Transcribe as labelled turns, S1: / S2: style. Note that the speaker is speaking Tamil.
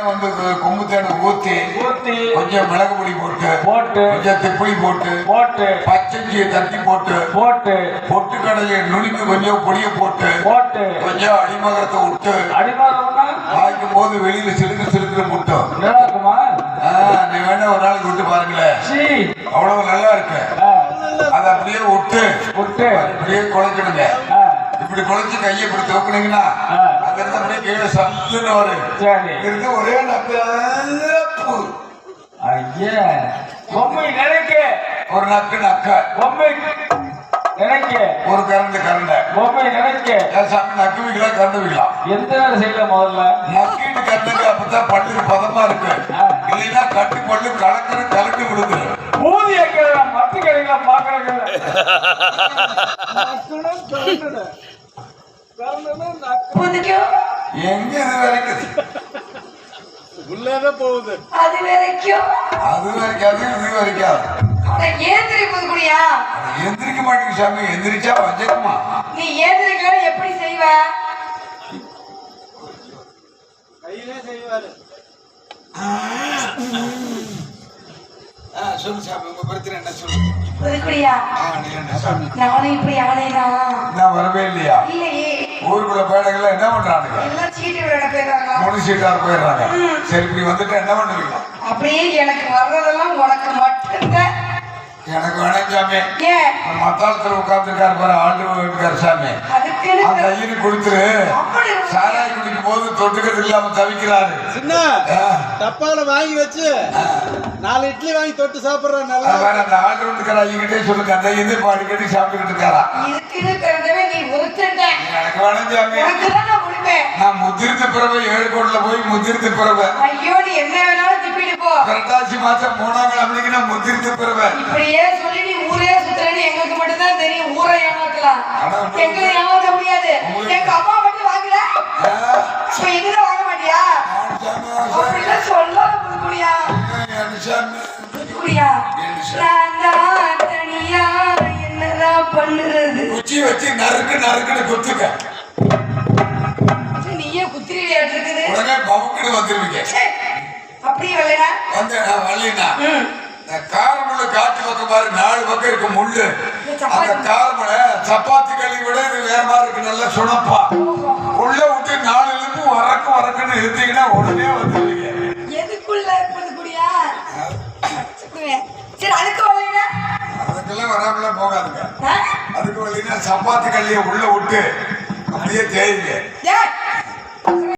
S1: வந்து கொம்பு தேனை ஊத்தி கொஞ்சம் மிளகு பொடி போட்டு கொஞ்சம் திப்புளி போட்டு பச்சைஞ்சியை தட்டி போட்டு பொட்டுக்கடலையை நுணுக்கி கொஞ்சம் பொடியை போட்டு கொஞ்சம் அடிமகத்தை விட்டு வாய்க்கும் போது வெளியில சிலுக்கு முட்டும். நீ வேணா ஒரு நாளைக்கு விட்டு பாருங்களேன், அவ்வளவு நல்லா இருக்கு. அதை அப்படியே விட்டு அப்படியே குழைக்கணுங்க. இப்படி குழைச்சு கையை இப்படி தூக்குனீங்கன்னா அங்க இருந்து அப்படியே கீழே சல்லுன்னு வரும். இருந்து ஒரே நப்பு ஒரு நக்கு ஒரு கரண்ட நக்குவிக்கலாம் கரண்டுவிக்கலாம்.
S2: எந்த நேரம் செய்யல முதல்ல
S1: நக்கிட்டு கரண்டுக்கு அப்பதான் பல்லுக்கு பதமா இருக்கு. இல்லைன்னா கட்டி பல்லு கலட்டு விடுது.
S2: ஊதிய மத்து கடைகளை பாக்குறாங்க.
S1: எங்க இது வரைக்கும்
S3: உள்ளதான் போகுது.
S4: அது வரைக்கும்
S1: இது வரைக்கும் எந்திரிக்க மாட்டேங்க சாமி. எந்திரிச்சா வஞ்சகமா?
S4: நீ ஏந்திரிக்க எப்படி செய்வ?
S3: கையிலே செய்வாரு.
S1: சொல்லு சாமி, உங்க பிரச்சனை என்ன சொல்லுங்க.
S4: நானும் இப்படி
S1: நான் வரவே இல்லையா?
S4: இல்லையே.
S1: ஊருக்குள்ள பேடைகள்ல என்ன பண்றாங்க?
S4: எல்லாம் சீட்டு விளையாட போயிடுறாங்க.
S1: முடிச்சுட்டாரு போயிடுறாங்க. சரி, இப்படி வந்துட்டு என்ன பண்ணுவீங்க?
S4: அப்படியே எனக்கு வர்றதெல்லாம் உனக்கு மட்டும்தான்.
S1: எனக்கு வேணாம் சாமி. மத்தாளத்துல உட்கார்ந்துருக்காரு பாரு ஆண்டு வீட்டுக்காரு சாமி, அந்த ஐயனு கொடுத்துரு. சாராய் குடிக்கும் போது தொட்டுக்கிறது இல்லாம தவிக்கிறாரு.
S3: சின்ன டப்பால வாங்கி வச்சு 4 இட்லி வாங்கி தொட்டு சாப்பிடுறான்.
S1: அந்த ஆண்டு வீட்டுக்கார ஐயன்கிட்டே சொல்லுங்க, அந்த ஐயன் பாடி கட்டி சாப்பிட்டுக்கிட்டு இருக்காரா? எனக்கு வேணாம் சாமி. நான் முதிர்த்து பிறவை 7 கோட்ல போய் முதிர்த்து பிறவை.
S4: ஐயோ, நீ என்ன வேணாலும் திப்பிட்டு போ.
S1: புரட்டாசி மாசம் 3ஆம் கிழமைக்கு நான் முதிர்த்து பிறவை.
S4: இப்படியே சொல்லி நீ ஊரே சுத்துறேன்னு எங்களுக்கு மட்டும் தான் தெரியும். ஊரை ஏமாத்தலாம், எங்களை ஏமாத்த முடியாது. எங்க அம்மா மட்டும் வாங்கல, இப்ப இதுல வாங்க மாட்டியா? அப்படிலாம் சொல்ல முடியா? நான் தனியா என்னதான் பண்ணுறது?
S1: குச்சி வச்சு நறுக்குன்னு குத்துக்க.
S4: நீயே குத்திரி விளையாட்டு இருக்குது.
S1: உடனே பவுக்குன்னு வந்துருவீங்க.
S4: அப்படியே வரலனா
S1: வந்து நான் வரலனா காரமுள்ள காட்டு பக்கம் பாரு, 4 பக்கம் இருக்கு முள்ளு. அந்த காரமலை சப்பாத்தி கல்லி விட இது வேற மாதிரி இருக்கு. நல்லா சுணப்பா உள்ள விட்டு 4 எலும்பு வரக்குன்னு இருந்தீங்கன்னா உடனே வந்துருவீங்க.
S4: எதுக்குள்ள இருக்குதுக்குடியா? சரி, அதுக்கு வரலனா
S1: அதுக்கெல்லாம் வராமலாம் போகாதுங்க. அதுக்கு வரலனா சப்பாத்தி கல்லியை உள்ள விட்டு அப்படியே தேயுங்க.